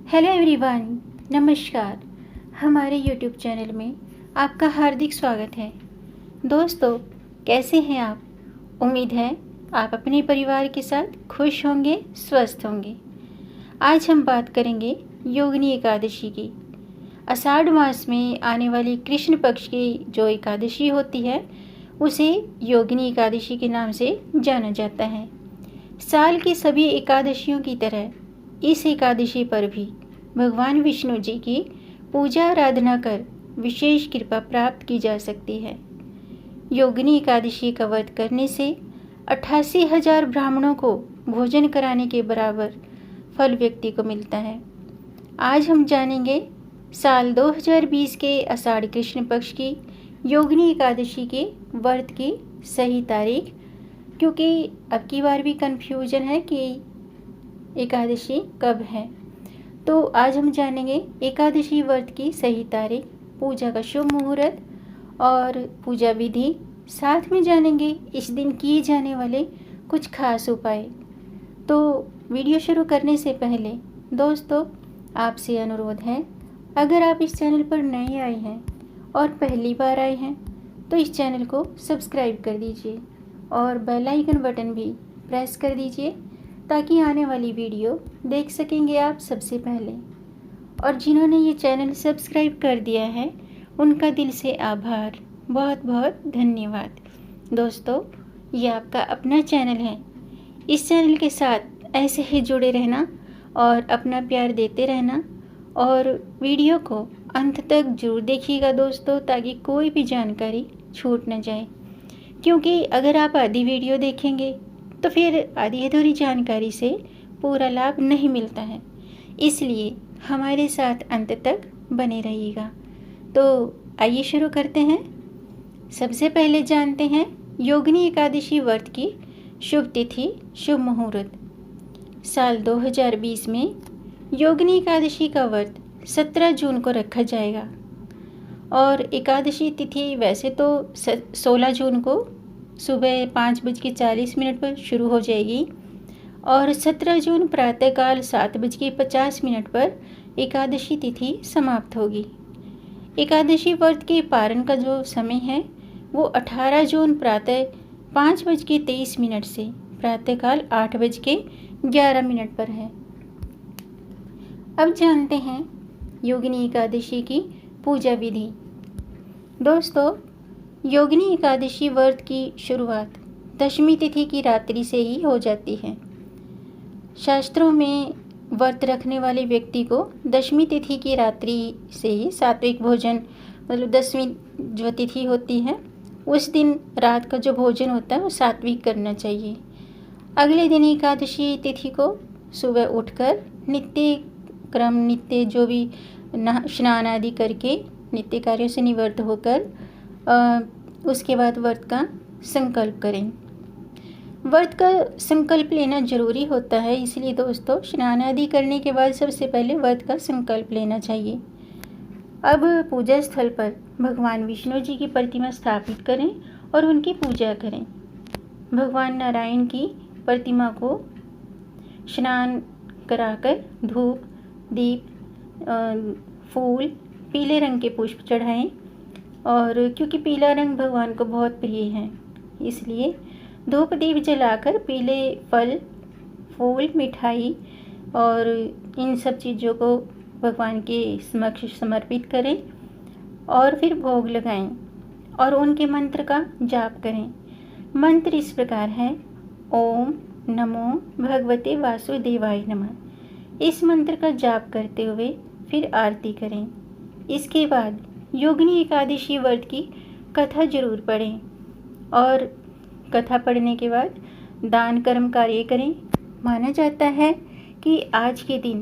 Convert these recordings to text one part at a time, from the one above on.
Hello everyone, नमस्कार। हमारे YouTube channel में आपका हार्दिक स्वागत है। दोस्तों, कैसे हैं आप? उम्मीद है आप अपने परिवार के साथ खुश होंगे, स्वस्थ होंगे। आज हम बात करेंगे योगिनी एकादशी की। आषाढ़ मास में आने वाली कृष्ण पक्ष की जो एकादशी होती है उसे योगिनी एकादशी के नाम से जाना जाता है। साल की सभी एकादशियों की तरह इस एकादशी पर भी भगवान विष्णु जी की पूजा आराधना कर विशेष कृपा प्राप्त की जा सकती है। योगिनी एकादशी का व्रत करने से 88,000 ब्राह्मणों को भोजन कराने के बराबर फल व्यक्ति को मिलता है। आज हम जानेंगे साल 2020 के आषाढ़ कृष्ण पक्ष की योगिनी एकादशी के व्रत की सही तारीख, क्योंकि अब की बार भी कन्फ्यूजन है कि एकादशी कब है। तो आज हम जानेंगे एकादशी व्रत की सही तारीख, पूजा का शुभ मुहूर्त और पूजा विधि। साथ में जानेंगे इस दिन किए जाने वाले कुछ खास उपाय। तो वीडियो शुरू करने से पहले दोस्तों आपसे अनुरोध है, अगर आप इस चैनल पर नए आए हैं और पहली बार आए हैं तो इस चैनल को सब्सक्राइब कर दीजिए और बेल आइकन बटन भी प्रेस कर दीजिए ताकि आने वाली वीडियो देख सकेंगे आप सबसे पहले। और जिन्होंने ये चैनल सब्सक्राइब कर दिया है उनका दिल से आभार, बहुत बहुत धन्यवाद। दोस्तों, ये आपका अपना चैनल है। इस चैनल के साथ ऐसे ही जुड़े रहना और अपना प्यार देते रहना और वीडियो को अंत तक जरूर देखिएगा दोस्तों, ताकि कोई भी जानकारी छूट न जाए। क्योंकि अगर आप आधी वीडियो देखेंगे तो फिर आधी अधूरी जानकारी से पूरा लाभ नहीं मिलता है, इसलिए हमारे साथ अंत तक बने रहिएगा। तो आइए शुरू करते हैं। सबसे पहले जानते हैं योगिनी एकादशी व्रत की शुभ तिथि, शुभ मुहूर्त। साल 2020 में योगिनी एकादशी का व्रत 17 जून को रखा जाएगा और एकादशी तिथि वैसे तो 16 जून को सुबह 5:40 पर शुरू हो जाएगी और 17 जून प्रातःकाल 7:50 पर एकादशी तिथि समाप्त होगी। एकादशी व्रत के पारण का जो समय है वो 18 जून प्रातः 5:23 से प्रातःकाल 8:11 पर है। अब जानते हैं योगिनी एकादशी की पूजा विधि। दोस्तों, योगिनी एकादशी व्रत की शुरुआत दशमी तिथि की रात्रि से ही हो जाती है। शास्त्रों में व्रत रखने वाले व्यक्ति को दशमी तिथि की रात्रि से ही सात्विक भोजन, मतलब 10वीं जो तिथि होती है उस दिन रात का जो भोजन होता है वो सात्विक करना चाहिए। अगले दिन एकादशी तिथि को सुबह उठकर नित्य जो भी स्नान आदि करके नित्य कार्यों से निवृत्त होकर उसके बाद व्रत का संकल्प करें। व्रत का संकल्प लेना जरूरी होता है, इसलिए दोस्तों स्नान आदि करने के बाद सबसे पहले व्रत का संकल्प लेना चाहिए। अब पूजा स्थल पर भगवान विष्णु जी की प्रतिमा स्थापित करें और उनकी पूजा करें। भगवान नारायण की प्रतिमा को स्नान कराकर धूप, दीप, फूल, पीले रंग के पुष्प चढ़ाएं। और क्योंकि पीला रंग भगवान को बहुत प्रिय है, इसलिए धूप दीप जलाकर पीले फल, फूल, मिठाई और इन सब चीज़ों को भगवान के समक्ष समर्पित करें और फिर भोग लगाएं और उनके मंत्र का जाप करें। मंत्र इस प्रकार है: ओम नमो भगवते वासुदेवाय नमः। इस मंत्र का जाप करते हुए फिर आरती करें। इसके बाद योगिनी एकादशी व्रत की कथा जरूर पढ़ें और कथा पढ़ने के बाद दान कर्म कार्य करें। माना जाता है कि आज के दिन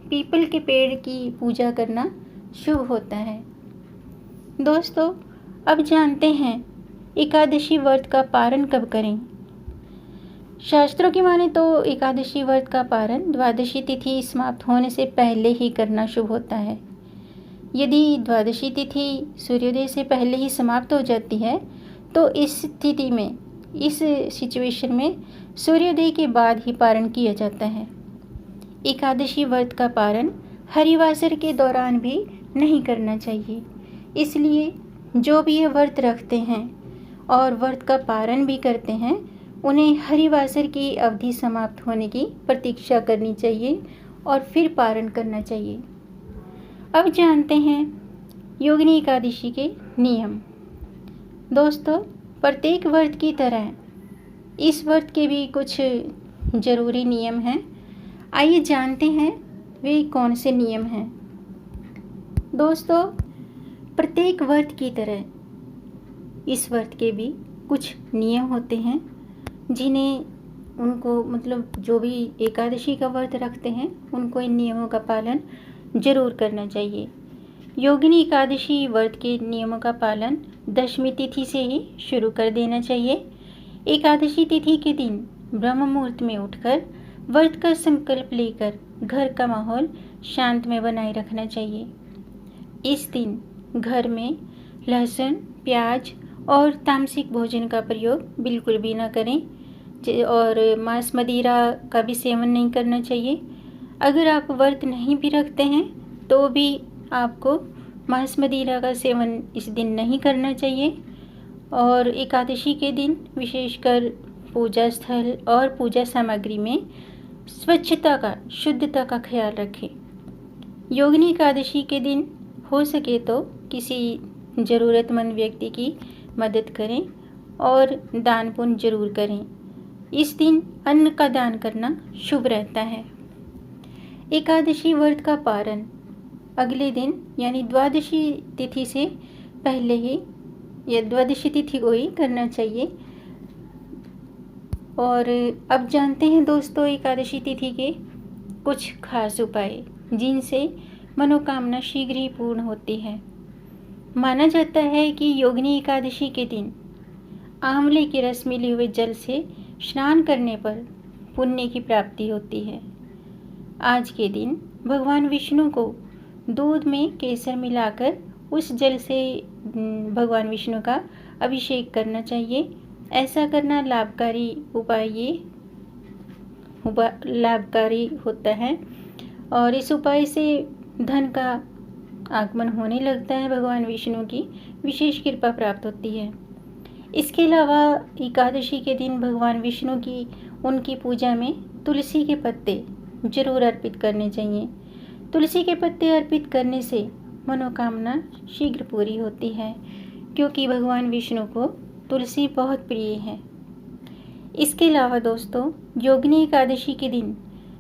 पीपल के पेड़ की पूजा करना शुभ होता है। दोस्तों, अब जानते हैं एकादशी व्रत का पारण कब करें। शास्त्रों की माने तो एकादशी व्रत का पारण द्वादशी तिथि समाप्त होने से पहले ही करना शुभ होता है। यदि द्वादशी तिथि सूर्योदय से पहले ही समाप्त हो जाती है तो इस स्थिति में, इस सिचुएशन में सूर्योदय के बाद ही पारण किया जाता है। एकादशी व्रत का पारण हरिवासर के दौरान भी नहीं करना चाहिए। इसलिए जो भी ये व्रत रखते हैं और व्रत का पारण भी करते हैं, उन्हें हरिवासर की अवधि समाप्त होने की प्रतीक्षा करनी चाहिए और फिर पारण करना चाहिए। अब जानते हैं योगिनी एकादशी के नियम। दोस्तों, प्रत्येक व्रत की तरह इस व्रत के भी कुछ ज़रूरी नियम हैं। आइए जानते हैं वे कौन से नियम हैं। दोस्तों, प्रत्येक व्रत की तरह इस व्रत के भी कुछ नियम होते हैं जिन्हें उनको जो भी एकादशी का व्रत रखते हैं उनको इन नियमों का पालन जरूर करना चाहिए। योगिनी एकादशी व्रत के नियमों का पालन दशमी तिथि से ही शुरू कर देना चाहिए। एकादशी तिथि के दिन ब्रह्म मुहूर्त में उठकर व्रत का संकल्प लेकर घर का माहौल शांतमय बनाए रखना चाहिए। इस दिन घर में लहसुन, प्याज और तामसिक भोजन का प्रयोग बिल्कुल भी ना करें और मांस मदिरा का भी सेवन नहीं करना चाहिए। अगर आप व्रत नहीं भी रखते हैं तो भी आपको मांस मदिरा का सेवन इस दिन नहीं करना चाहिए। और एकादशी के दिन विशेषकर पूजा स्थल और पूजा सामग्री में स्वच्छता का, शुद्धता का ख्याल रखें। योगिनी एकादशी के दिन हो सके तो किसी ज़रूरतमंद व्यक्ति की मदद करें और दान पुण्य जरूर करें। इस दिन अन्न का दान करना शुभ रहता है। एकादशी व्रत का पारण अगले दिन यानी द्वादशी तिथि से पहले ही या द्वादशी तिथि को ही करना चाहिए। और अब जानते हैं दोस्तों एकादशी तिथि के कुछ खास उपाय जिनसे मनोकामना शीघ्र ही पूर्ण होती है। माना जाता है कि योगिनी एकादशी के दिन आंवले के रस मिले हुए जल से स्नान करने पर पुण्य की प्राप्ति होती है। आज के दिन भगवान विष्णु को दूध में केसर मिलाकर उस जल से भगवान विष्णु का अभिषेक करना चाहिए। ऐसा करना लाभकारी होता है और इस उपाय से धन का आगमन होने लगता है। भगवान विष्णु की विशेष कृपा प्राप्त होती है। इसके अलावा एकादशी के दिन भगवान विष्णु की उनकी पूजा में तुलसी के पत्ते जरूर अर्पित करने चाहिए। तुलसी के पत्ते अर्पित करने से मनोकामना शीघ्र पूरी होती है क्योंकि भगवान विष्णु को तुलसी बहुत प्रिय है। इसके अलावा दोस्तों योगिनी एकादशी के दिन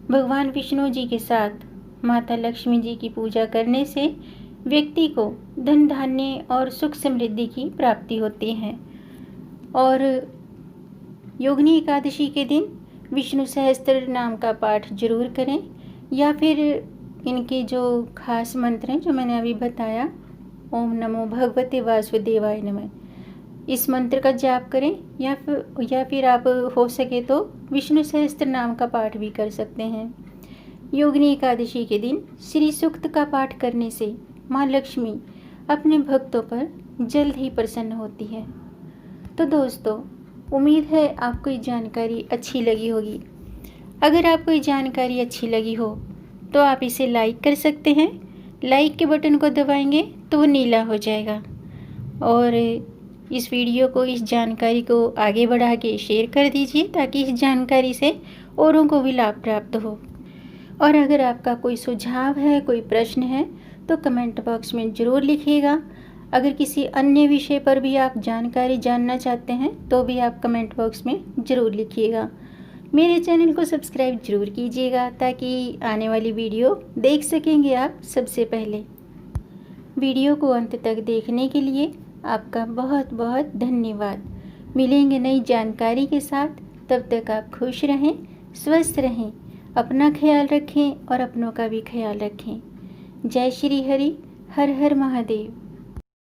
भगवान विष्णु जी के साथ माता लक्ष्मी जी की पूजा करने से व्यक्ति को धन धान्य और सुख समृद्धि की प्राप्ति होती है। और योगिनी एकादशी के दिन विष्णु सहस्त्र नाम का पाठ जरूर करें या फिर इनके जो खास मंत्र हैं जो मैंने अभी बताया, ओम नमो भगवते वासुदेवाय नमः, इस मंत्र का जाप करें या फिर आप हो सके तो विष्णु सहस्त्र नाम का पाठ भी कर सकते हैं। योगिनी एकादशी के दिन श्री सूक्त का पाठ करने से माँ लक्ष्मी अपने भक्तों पर जल्द ही प्रसन्न होती है। तो दोस्तों उम्मीद है आपको ये जानकारी अच्छी लगी होगी। अगर आपको ये जानकारी अच्छी लगी हो तो आप इसे लाइक कर सकते हैं। लाइक के बटन को दबाएंगे तो वो नीला हो जाएगा। और इस वीडियो को, इस जानकारी को आगे बढ़ा के शेयर कर दीजिए ताकि इस जानकारी से औरों को भी लाभ प्राप्त हो। और अगर आपका कोई सुझाव है, कोई प्रश्न है तो कमेंट बॉक्स में ज़रूर लिखिएगा। अगर किसी अन्य विषय पर भी आप जानकारी जानना चाहते हैं तो भी आप कमेंट बॉक्स में ज़रूर लिखिएगा। मेरे चैनल को सब्सक्राइब जरूर कीजिएगा ताकि आने वाली वीडियो देख सकेंगे आप सबसे पहले। वीडियो को अंत तक देखने के लिए आपका बहुत बहुत धन्यवाद। मिलेंगे नई जानकारी के साथ, तब तक आप खुश रहें, स्वस्थ रहें, अपना ख्याल रखें और अपनों का भी ख्याल रखें। जय श्री हरि, हर हर महादेव।